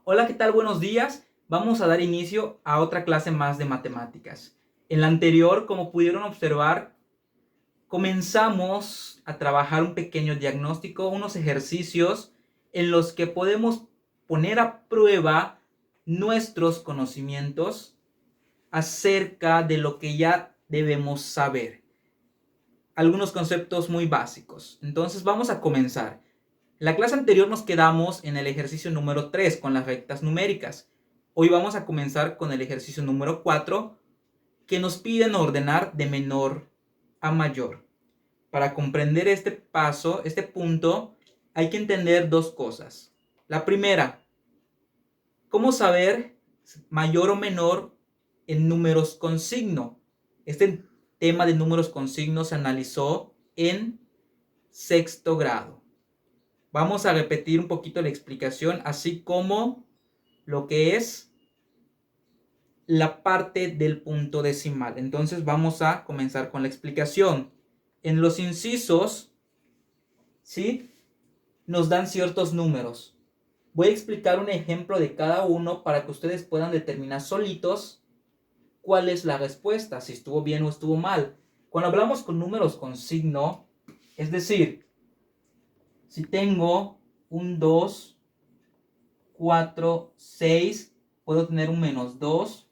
Hola, ¿qué tal? Buenos días. Vamos a dar inicio a otra clase más de matemáticas. En la anterior, como pudieron observar, comenzamos a trabajar un pequeño diagnóstico, unos ejercicios en los que podemos poner a prueba nuestros conocimientos acerca de lo que ya debemos saber. Algunos conceptos muy básicos. Entonces vamos a comenzar. En la clase anterior nos quedamos en el ejercicio número 3 con las rectas numéricas. Hoy vamos a comenzar con el ejercicio número 4 que nos piden ordenar de menor a mayor. Para comprender este paso, este punto, hay que entender dos cosas. La primera, ¿cómo saber mayor o menor en números con signo? Este tema de números con signo se analizó en sexto grado. Vamos a repetir un poquito la explicación, así como lo que es la parte del punto decimal. Entonces vamos a comenzar con la explicación. En los incisos, ¿sí? Nos dan ciertos números. Voy a explicar un ejemplo de cada uno para que ustedes puedan determinar solitos cuál es la respuesta, si estuvo bien o estuvo mal. Cuando hablamos con números con signo, es decir, si tengo un 2, 4, 6, puedo tener un menos 2,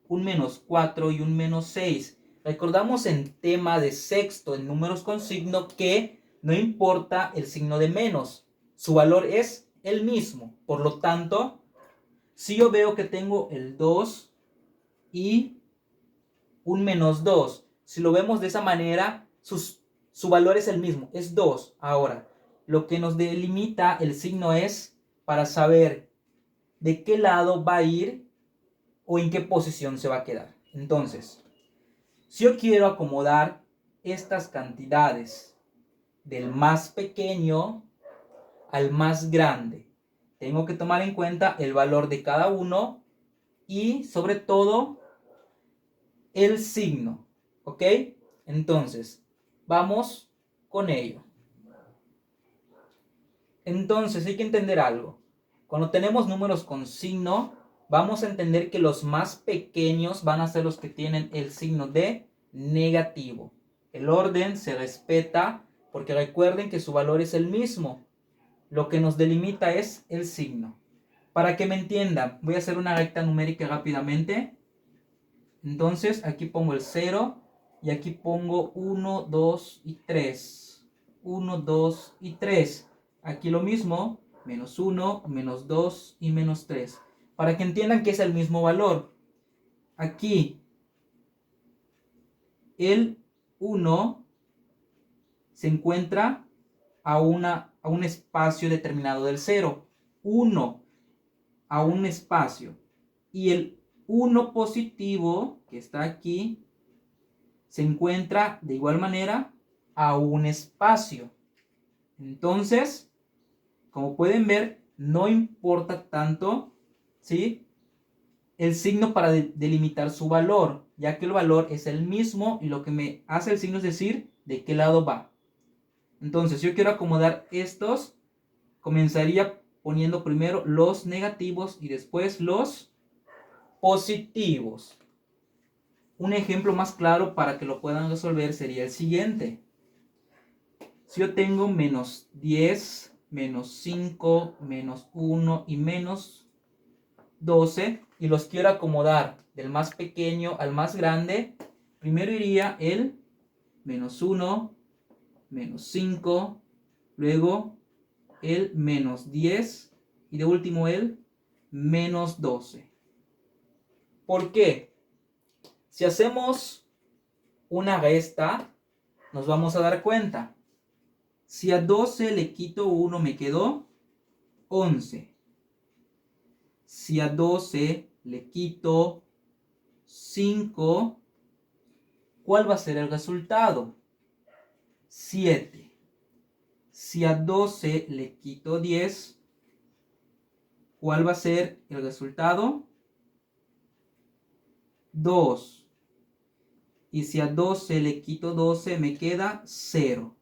un menos 4 y un menos 6. Recordamos en tema de sexto en números con signo que no importa el signo de menos, su valor es el mismo. Por lo tanto, si yo veo que tengo el 2 y un menos 2, si lo vemos de esa manera, su valor es el mismo, es 2. Ahora, lo que nos delimita el signo es para saber de qué lado va a ir o en qué posición se va a quedar. Entonces, si yo quiero acomodar estas cantidades del más pequeño al más grande, tengo que tomar en cuenta el valor de cada uno y sobre todo el signo. ¿Ok? Entonces, vamos con ello. Entonces, hay que entender algo. Cuando tenemos números con signo, vamos a entender que los más pequeños van a ser los que tienen el signo de negativo. El orden se respeta porque recuerden que su valor es el mismo. Lo que nos delimita es el signo. Para que me entiendan, voy a hacer una recta numérica rápidamente. Entonces, aquí pongo el 0 y aquí pongo 1, 2 y 3. 1, 2 y 3. Aquí lo mismo, menos 1, menos 2 y menos 3. Para que entiendan que es el mismo valor. Aquí el 1 se encuentra a un espacio determinado del 0. 1 a un espacio. Y el 1 positivo, que está aquí, se encuentra de igual manera a un espacio. Entonces, como pueden ver, no importa tanto, ¿sí?, el signo para delimitar su valor, ya que el valor es el mismo y lo que me hace el signo es decir de qué lado va. Entonces, si yo quiero acomodar estos, comenzaría poniendo primero los negativos y después los positivos. Un ejemplo más claro para que lo puedan resolver sería el siguiente. Si yo tengo menos 10, menos 5, menos 1 y menos 12 y los quiero acomodar del más pequeño al más grande, primero iría el menos 1, menos 5, luego el menos 10 y de último el menos 12. ¿Por qué? Si hacemos una resta, nos vamos a dar cuenta. Si a 12 le quito 1 me quedó 11. Si a 12 le quito 5, ¿cuál va a ser el resultado? 7. Si a 12 le quito 10, ¿cuál va a ser el resultado? 2. Y si a 12 le quito 12 me queda 0.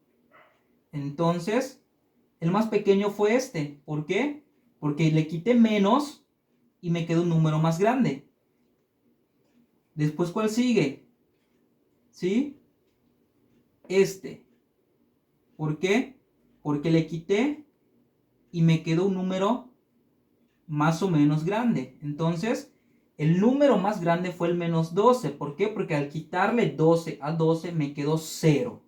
Entonces, el más pequeño fue este. ¿Por qué? Porque le quité menos y me queda un número más grande. Después, ¿cuál sigue? ¿Sí? Este. ¿Por qué? Porque le quité y me quedó un número más o menos grande. Entonces, el número más grande fue el menos 12. ¿Por qué? Porque al quitarle 12 a 12 me quedó 0.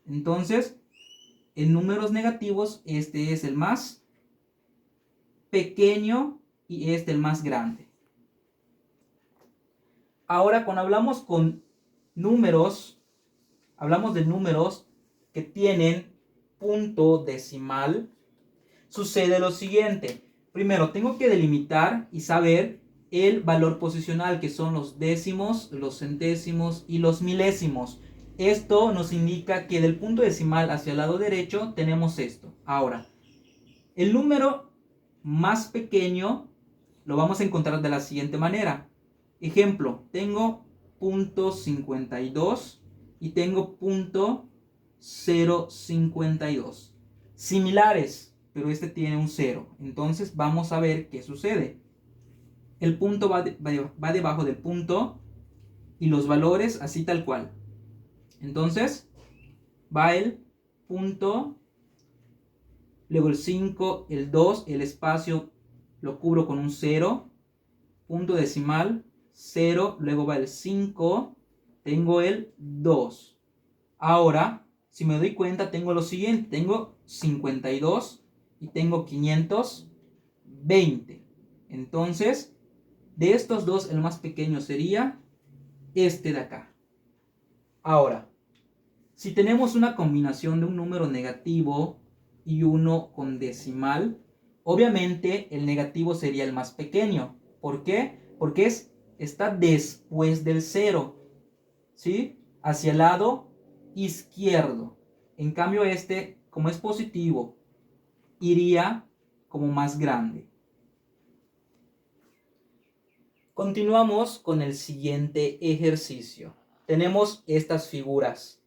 Entonces, en números negativos, este es el más pequeño y este el más grande. Ahora, cuando hablamos con números, hablamos de números que tienen punto decimal, sucede lo siguiente. Primero, tengo que delimitar y saber el valor posicional, que son los décimos, los centésimos y los milésimos. Esto nos indica que del punto decimal hacia el lado derecho tenemos esto. Ahora, el número más pequeño lo vamos a encontrar de la siguiente manera. Ejemplo, tengo .52 y tengo .052. Similares, pero este tiene un 0. Entonces vamos a ver qué sucede. El punto va debajo del punto y los valores así tal cual. Entonces va el punto, luego el 5, el 2, el espacio lo cubro con un 0, punto decimal, 0, luego va el 5, tengo el 2. Ahora, si me doy cuenta, tengo lo siguiente, tengo 52 y tengo 520. Entonces, de estos dos, el más pequeño sería este de acá. Ahora, si tenemos una combinación de un número negativo y uno con decimal, obviamente el negativo sería el más pequeño. ¿Por qué? Porque está después del 0, ¿sí? Hacia el lado izquierdo. En cambio este, como es positivo, iría como más grande. Continuamos con el siguiente ejercicio. Tenemos estas figuras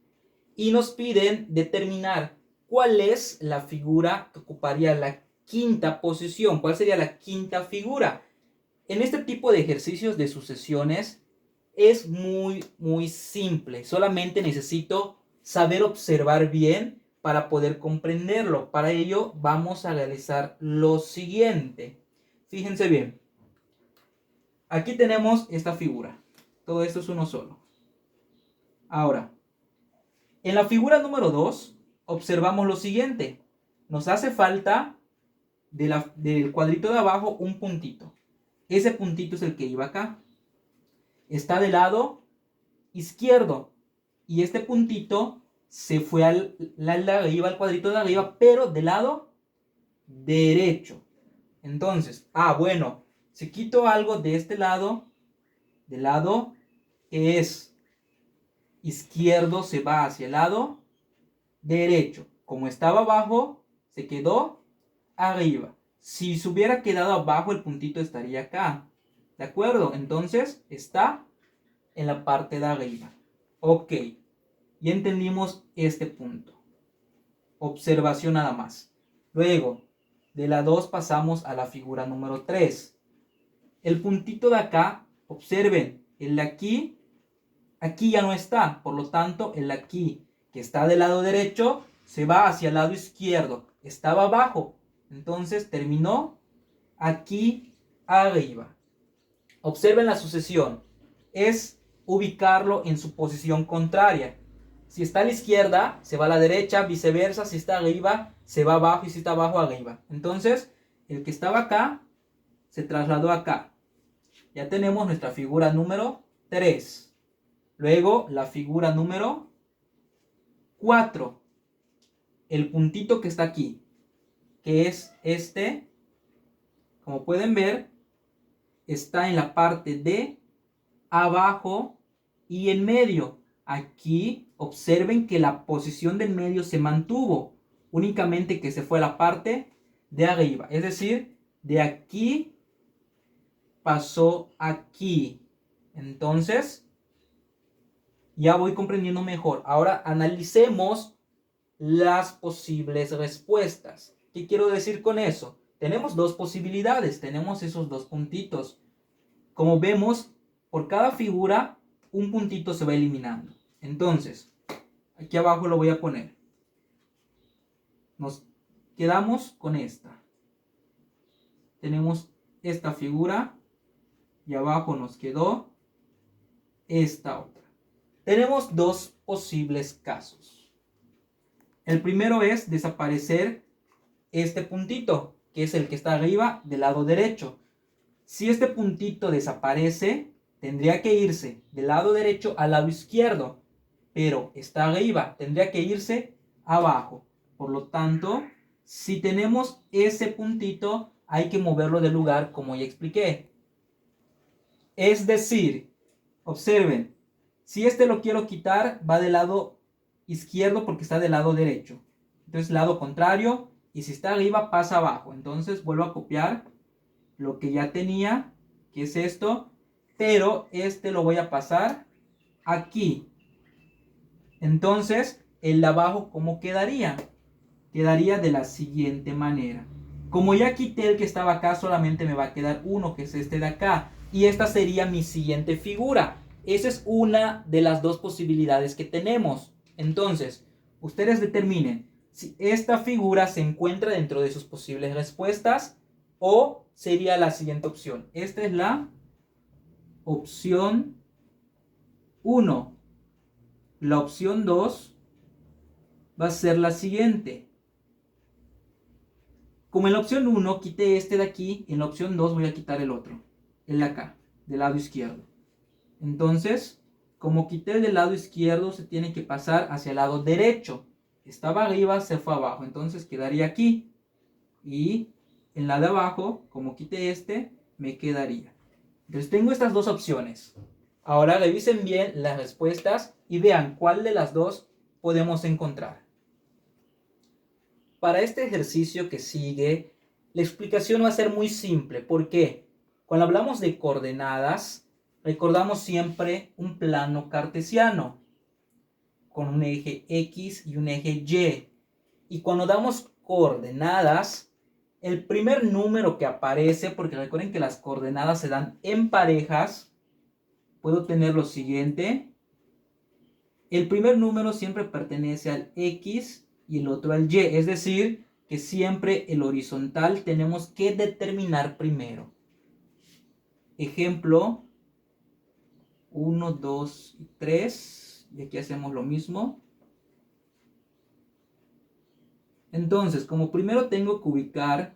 y nos piden determinar cuál es la figura que ocuparía la quinta posición. ¿Cuál sería la quinta figura? En este tipo de ejercicios de sucesiones es muy simple. Solamente necesito saber observar bien para poder comprenderlo. Para ello vamos a realizar lo siguiente. Fíjense bien. Aquí tenemos esta figura. Todo esto es uno solo. Ahora, en la figura número 2 observamos lo siguiente. Nos hace falta del cuadrito de abajo un puntito. Ese puntito es el que iba acá. Está del lado izquierdo. Y este puntito se fue al cuadrito de arriba, pero del lado derecho. Entonces, bueno, si quito algo de este lado, del lado que es izquierdo se va hacia el lado derecho. Como estaba abajo, se quedó arriba. Si se hubiera quedado abajo, el puntito estaría acá. ¿De acuerdo? Entonces está en la parte de arriba. Ok. Ya entendimos este punto. Observación nada más. Luego, de la 2 pasamos a la figura número 3. El puntito de acá, observen, el de aquí ya no está. Por lo tanto, el aquí que está del lado derecho se va hacia el lado izquierdo. Estaba abajo. Entonces terminó aquí arriba. Observen la sucesión. Es ubicarlo en su posición contraria. Si está a la izquierda, se va a la derecha, viceversa. Si está arriba, se va abajo, y si está abajo, arriba. Entonces, el que estaba acá, se trasladó acá. Ya tenemos nuestra figura número 3. Luego, la figura número 4. El puntito que está aquí, que es este, como pueden ver, está en la parte de abajo y en medio. Aquí observen que la posición del medio se mantuvo, únicamente que se fue a la parte de arriba. Es decir, de aquí pasó aquí. Entonces, ya voy comprendiendo mejor. Ahora analicemos las posibles respuestas. ¿Qué quiero decir con eso? tenemos dos posibilidades, tenemos esos dos puntitos. Como vemos, por cada figura, un puntito se va eliminando. Entonces, aquí abajo lo voy a poner. Nos quedamos con esta. Tenemos esta figura y abajo nos quedó esta otra. Tenemos dos posibles casos. El primero es desaparecer este puntito, que es el que está arriba del lado derecho. Si este puntito desaparece, tendría que irse del lado derecho al lado izquierdo, pero está arriba, tendría que irse abajo. Por lo tanto, si tenemos ese puntito, hay que moverlo del lugar como ya expliqué. Es decir, observen, si este lo quiero quitar, va del lado izquierdo porque está del lado derecho. Entonces, lado contrario, y si está arriba, pasa abajo. Entonces, vuelvo a copiar lo que ya tenía, que es esto, pero este lo voy a pasar aquí. Entonces, el de abajo, ¿cómo quedaría? Quedaría de la siguiente manera. Como ya quité el que estaba acá, solamente me va a quedar uno, que es este de acá. Y esta sería mi siguiente figura. Esa es una de las dos posibilidades que tenemos. Entonces, ustedes determinen si esta figura se encuentra dentro de sus posibles respuestas o sería la siguiente opción. Esta es la opción 1. La opción 2 va a ser la siguiente. Como en la opción 1 quité este de aquí, en la opción 2 voy a quitar el otro, el de acá, del lado izquierdo. Entonces, como quité el del lado izquierdo, se tiene que pasar hacia el lado derecho. Estaba arriba, se fue abajo, entonces quedaría aquí. Y en la de abajo, como quité este, me quedaría. Entonces tengo estas dos opciones. Ahora revisen bien las respuestas y vean cuál de las dos podemos encontrar. Para este ejercicio que sigue, la explicación va a ser muy simple. ¿Por qué? Cuando hablamos de coordenadas, recordamos siempre un plano cartesiano con un eje X y un eje Y. Y cuando damos coordenadas, el primer número que aparece, porque recuerden que las coordenadas se dan en parejas, puedo tener lo siguiente. El primer número siempre pertenece al X y el otro al Y, es decir, que siempre el horizontal tenemos que determinar primero. Ejemplo 1, 2 y 3, y aquí hacemos lo mismo. Entonces, como primero tengo que ubicar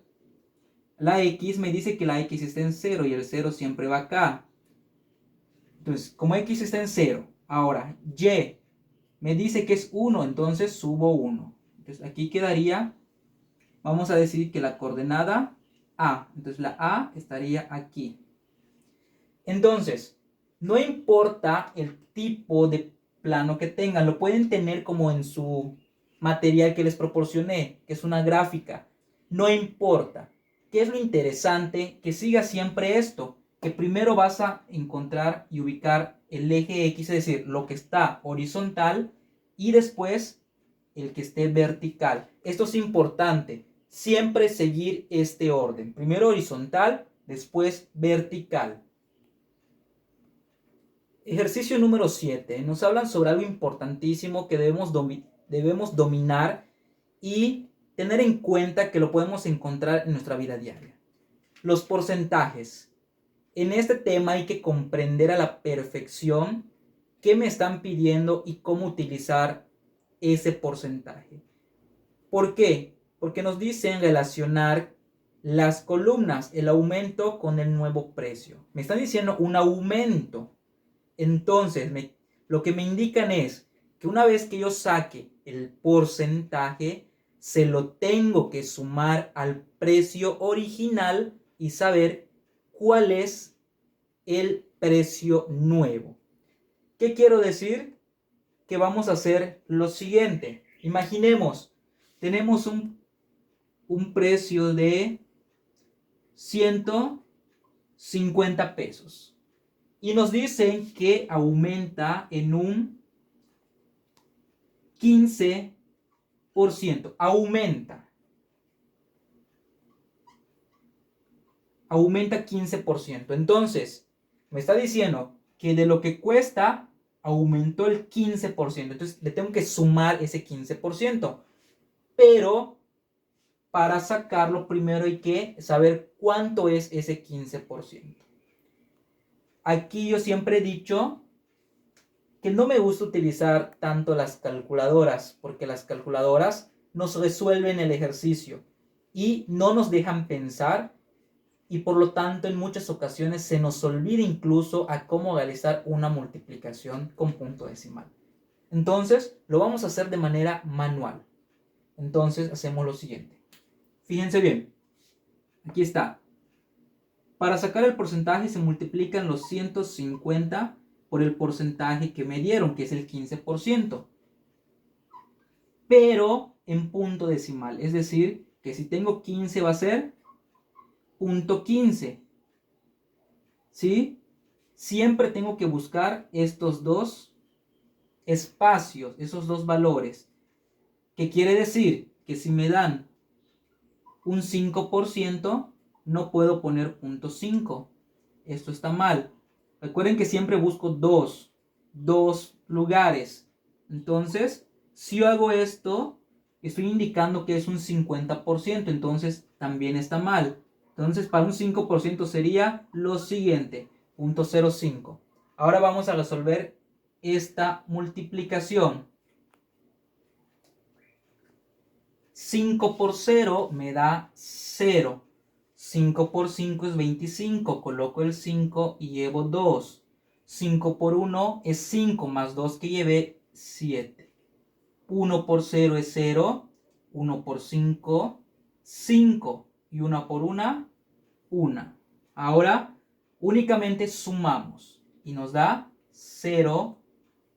la X, me dice que la X está en 0 y el 0 siempre va acá. Entonces, como X está en 0, ahora Y me dice que es 1, entonces subo 1. Entonces aquí quedaría, vamos a decir que la coordenada A. Entonces la A estaría aquí. Entonces, no importa el tipo de plano que tengan, lo pueden tener como en su material que les proporcioné, que es una gráfica. No importa. ¿Qué es lo interesante? Que siga siempre esto, que primero vas a encontrar y ubicar el eje X, es decir, lo que está horizontal, y después el que esté vertical. Esto es importante, siempre seguir este orden. Primero horizontal, después vertical. Ejercicio número 7. Nos hablan sobre algo importantísimo que debemos dominar y tener en cuenta que lo podemos encontrar en nuestra vida diaria. Los porcentajes. En este tema hay que comprender a la perfección qué me están pidiendo y cómo utilizar ese porcentaje. ¿Por qué? Porque nos dicen relacionar las columnas, el aumento con el nuevo precio. Me están diciendo un aumento. Entonces, lo que me indican es que una vez que yo saque el porcentaje, se lo tengo que sumar al precio original y saber cuál es el precio nuevo. ¿Qué quiero decir? Que vamos a hacer lo siguiente. Imaginemos, tenemos un precio de 150 pesos. Y nos dicen que aumenta en un 15%. Aumenta. aumenta 15%. Entonces, me está diciendo que de lo que cuesta aumentó el 15%. Entonces, le tengo que sumar ese 15%. Pero para sacarlo, primero hay que saber cuánto es ese 15%. Aquí yo siempre he dicho que no me gusta utilizar tanto las calculadoras, porque las calculadoras nos resuelven el ejercicio y no nos dejan pensar, y por lo tanto en muchas ocasiones se nos olvida incluso a cómo realizar una multiplicación con punto decimal. Entonces lo vamos a hacer de manera manual. Entonces hacemos lo siguiente. Fíjense bien, aquí está. Para sacar el porcentaje se multiplican los 150 por el porcentaje que me dieron, que es el 15%. Pero en punto decimal. Es decir, que si tengo 15 va a ser punto 15. ¿Sí? Siempre tengo que buscar estos dos espacios, esos dos valores. ¿Qué quiere decir? Que si me dan un 5%, no puedo poner punto 5. Esto está mal. Recuerden que siempre busco dos lugares. Entonces, si yo hago esto, estoy indicando que es un 50%. Entonces, también está mal. Entonces, para un 5% sería lo siguiente. 0.05. Ahora vamos a resolver esta multiplicación. 5 por 0 me da 0. 5 por 5 es 25. Coloco el 5 y llevo 2. 5 por 1 es 5 más 2 que llevé 7. 1 por 0 es 0. 1 por 5, 5. Y 1 por 1, 1. Ahora únicamente sumamos y nos da 0.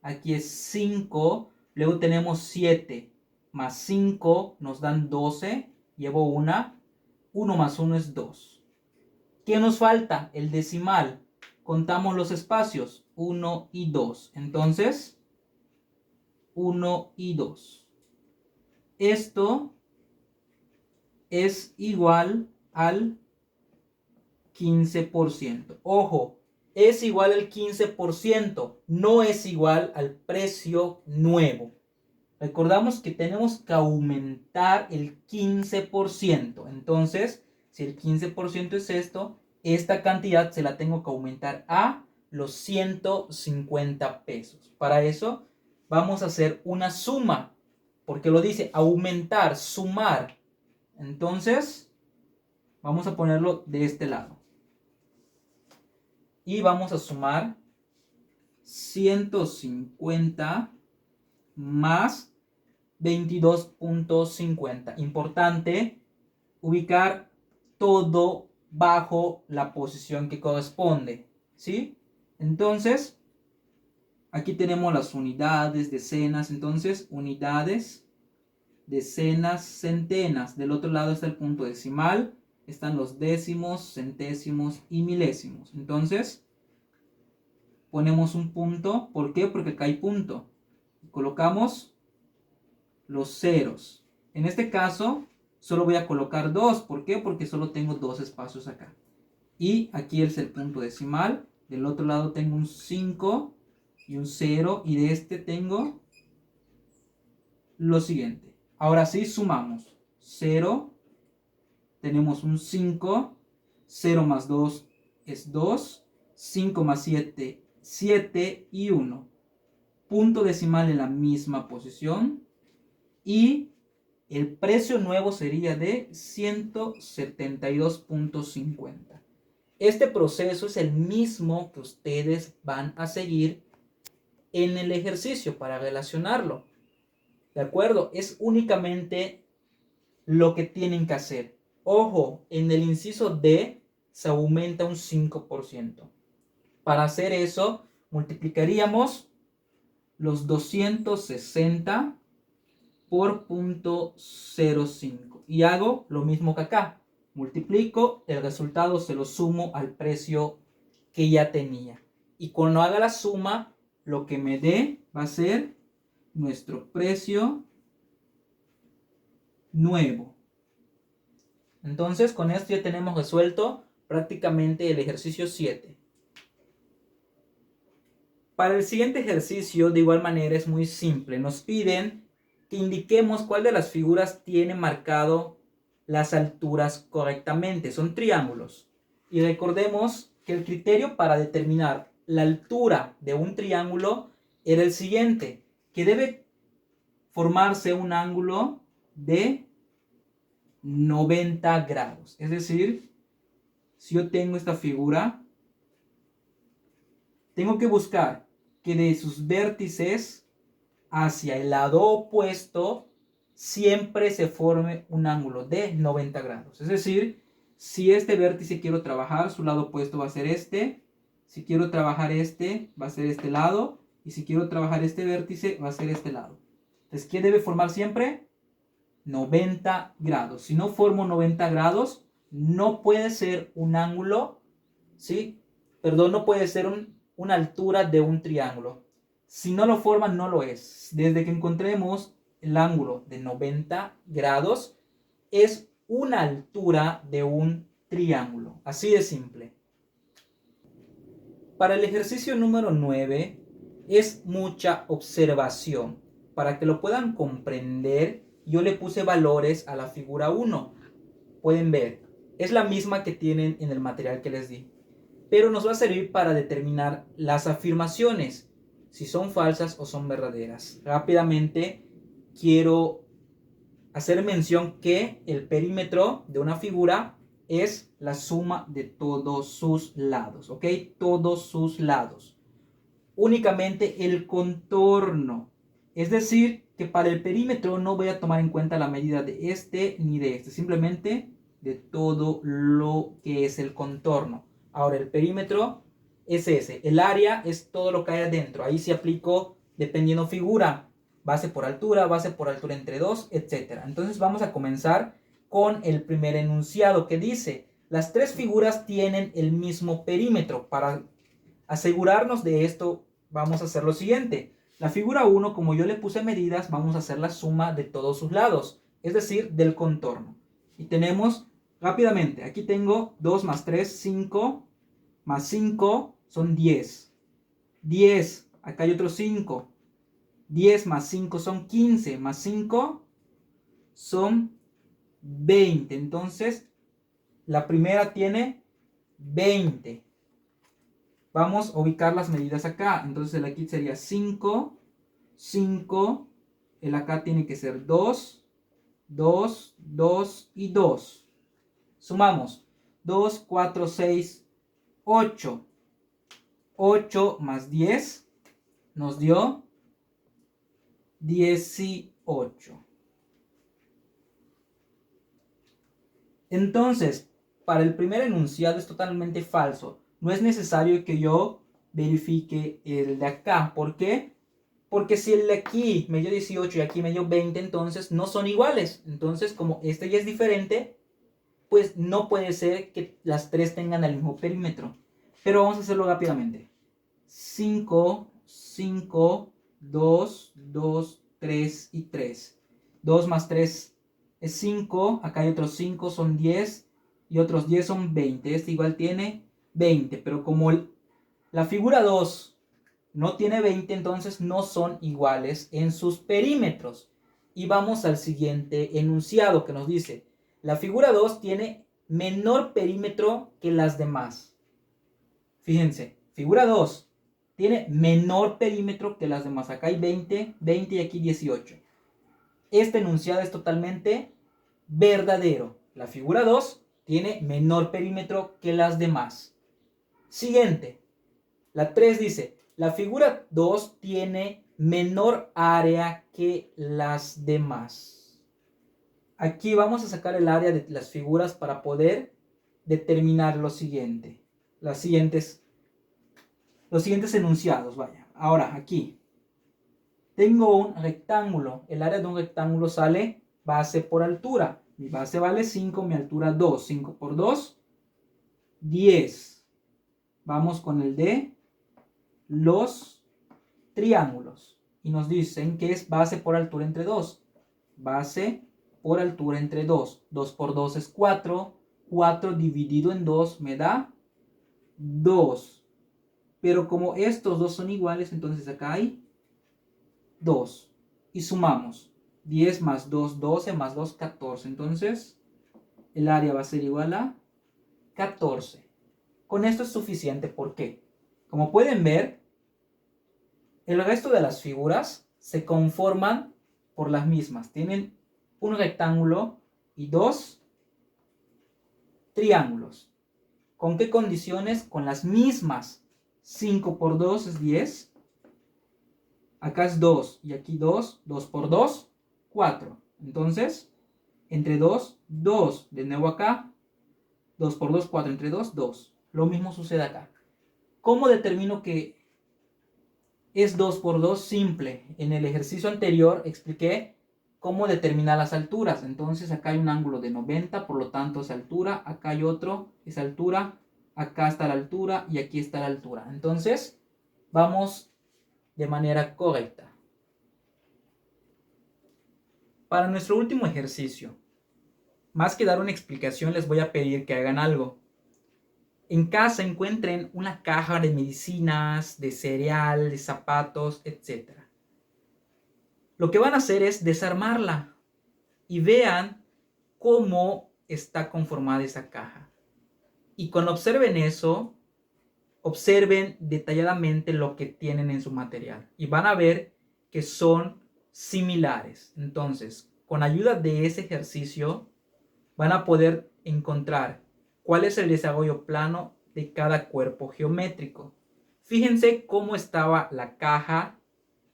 Aquí es 5. Luego tenemos 7 más 5 nos dan 12. Llevo una. 1 más 1 es 2. ¿Qué nos falta? El decimal. Contamos los espacios. 1 y 2. Entonces, 1 y 2. Esto es igual al 15%. Ojo, es igual al 15%. No es igual al precio nuevo. Recordamos que tenemos que aumentar el 15%. Entonces, si el 15% es esto, esta cantidad se la tengo que aumentar a los 150 pesos. Para eso vamos a hacer una suma, porque lo dice aumentar, sumar. Entonces, vamos a ponerlo de este lado. Y vamos a sumar 150 más 22.50. Importante ubicar todo bajo la posición que corresponde, ¿sí? Entonces, aquí tenemos las unidades, decenas. Entonces, unidades, decenas, centenas. Del otro lado está el punto decimal. Están los décimos, centésimos y milésimos. Entonces, ponemos un punto. ¿Por qué? Porque acá hay punto. Colocamos los ceros. En este caso, solo voy a colocar 2. ¿Por qué? Porque solo tengo 2 espacios acá. Y aquí es el punto decimal. Del otro lado tengo un 5 y un 0. Y de este tengo lo siguiente. Ahora sí, sumamos. 0. Tenemos un 5. 0 más 2 es 2. 5 más 7, 7 y 1. Punto decimal en la misma posición. Y el precio nuevo sería de 172.50. Este proceso es el mismo que ustedes van a seguir en el ejercicio para relacionarlo. ¿De acuerdo? Es únicamente lo que tienen que hacer. Ojo, en el inciso D se aumenta un 5%. Para hacer eso, multiplicaríamos los 260 por 0.05 y hago lo mismo que acá. Multiplico, el resultado se lo sumo al precio que ya tenía. Y cuando haga la suma, lo que me dé va a ser nuestro precio nuevo. Entonces, con esto ya tenemos resuelto prácticamente el ejercicio 7. Para el siguiente ejercicio, de igual manera, es muy simple. Nos piden que indiquemos cuál de las figuras tiene marcado las alturas correctamente. Son triángulos. Y recordemos que el criterio para determinar la altura de un triángulo era el siguiente, que debe formarse un ángulo de 90 grados. Es decir, si yo tengo esta figura, tengo que buscar que de sus vértices hacia el lado opuesto siempre se forme un ángulo de 90 grados. Es decir, si este vértice quiero trabajar, su lado opuesto va a ser este. Si quiero trabajar este, va a ser este lado. Y si quiero trabajar este vértice, va a ser este lado. Entonces, ¿qué debe formar siempre? 90 grados. Si no formo 90 grados, no puede ser un ángulo, ¿sí? Perdón, no puede ser una altura de un triángulo. Si no lo forma, no lo es. Desde que encontremos el ángulo de 90 grados, es una altura de un triángulo. Así de simple. Para el ejercicio número 9, es mucha observación. Para que lo puedan comprender, yo le puse valores a la figura 1. Pueden ver, es la misma que tienen en el material que les di. Pero nos va a servir para determinar las afirmaciones, si son falsas o son verdaderas. Rápidamente quiero hacer mención que el perímetro de una figura es la suma de todos sus lados, ¿ok? Todos sus lados. Únicamente el contorno. Es decir, que para el perímetro no voy a tomar en cuenta la medida de este ni de este, simplemente de todo lo que es el contorno. Ahora, el perímetro es ese. El área es todo lo que hay adentro. Ahí sí aplico dependiendo figura. Base por altura entre dos, etc. Entonces vamos a comenzar con el primer enunciado que dice: las tres figuras tienen el mismo perímetro. Para asegurarnos de esto, vamos a hacer lo siguiente. La figura 1, como yo le puse medidas, vamos a hacer la suma de todos sus lados, es decir, del contorno. Y tenemos rápidamente, aquí tengo 2 más 3, 5, más 5 son 10. 10, acá hay otro 5. 10 más 5 son 15, más 5 son 20. Entonces, la primera tiene 20. Vamos a ubicar las medidas acá. Entonces el aquí sería 5, 5. El acá tiene que ser 2, 2, 2 y 2. Sumamos 2, 4, 6, 8. 8 más 10 nos dio 18. Entonces, para el primer enunciado es totalmente falso. No es necesario que yo verifique el de acá. ¿Por qué? Porque si el de aquí me dio 18 y aquí me dio 20, entonces no son iguales. Entonces, como este ya es diferente, pues no puede ser que las tres tengan el mismo perímetro. Pero vamos a hacerlo rápidamente. 5, 5, 2, 2, 3 y 3. 2 más 3 es 5. Acá hay otros 5, son 10. Y otros 10 son 20. Este igual tiene 20. Pero como la figura 2 no tiene 20, entonces no son iguales en sus perímetros. Y vamos al siguiente enunciado que nos dice: la figura 2 tiene menor perímetro que las demás. Fíjense, figura 2 tiene menor perímetro que las demás. Acá hay 20, 20 y aquí 18. Este enunciado es totalmente verdadero. La figura 2 tiene menor perímetro que las demás. Siguiente. La 3 dice: la figura 2 tiene menor área que las demás. Aquí vamos a sacar el área de las figuras para poder determinar lo siguiente. Los siguientes enunciados, vaya. Ahora, aquí tengo un rectángulo. El área de un rectángulo sale base por altura. Mi base vale 5, mi altura 2. 5 por 2, 10. Vamos con el de los triángulos. Y nos dicen que es base por altura entre 2. Base por altura entre 2. 2 por 2 es 4. 4 dividido en 2 me da 2. Pero como estos dos son iguales, entonces acá hay 2. Y sumamos. 10 más 2, 12, más 2, 14. Entonces, el área va a ser igual a 14. Con esto es suficiente. ¿Por qué? Como pueden ver, el resto de las figuras se conforman por las mismas. Tienen un rectángulo y dos triángulos. ¿Con qué condiciones? Con las mismas. 5 por 2 es 10. Acá es 2 y aquí 2. 2 por 2, 4. Entonces, entre 2, 2. De nuevo acá, 2 por 2, 4. Entre 2, 2. Lo mismo sucede acá. ¿Cómo determino que es 2 por 2? Simple. En el ejercicio anterior expliqué cómo determinar las alturas. Entonces acá hay un ángulo de 90, por lo tanto es altura. Acá hay otro, es altura. Acá está la altura y aquí está la altura. Entonces, vamos de manera correcta. Para nuestro último ejercicio, más que dar una explicación, les voy a pedir que hagan algo. En casa encuentren una caja de medicinas, de cereal, de zapatos, etc. Lo que van a hacer es desarmarla y vean cómo está conformada esa caja. Y cuando observen eso, observen detalladamente lo que tienen en su material y van a ver que son similares. Entonces, con ayuda de ese ejercicio, van a poder encontrar cuál es el desarrollo plano de cada cuerpo geométrico. Fíjense cómo estaba la caja,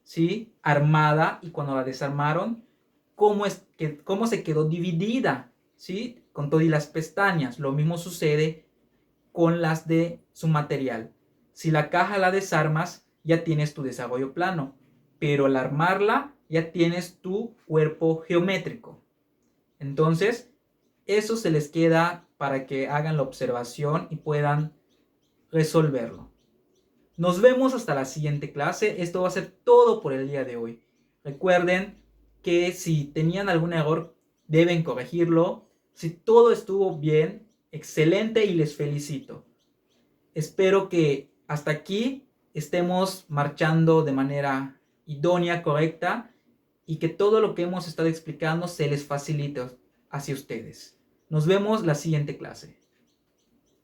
¿sí?, armada, y cuando la desarmaron, cómo se quedó dividida, ¿sí?, con todas las pestañas. Lo mismo sucede con las de su material. Si la caja la desarmas, ya tienes tu desarrollo plano, pero al armarla ya tienes tu cuerpo geométrico. Entonces, eso se les queda para que hagan la observación y puedan resolverlo. Nos vemos hasta la siguiente clase. Esto va a ser todo por el día de hoy. Recuerden que si tenían algún error, deben corregirlo. Si todo estuvo bien, excelente y les felicito. Espero que hasta aquí estemos marchando de manera idónea, correcta, y que todo lo que hemos estado explicando se les facilite hacia ustedes. Nos vemos la siguiente clase.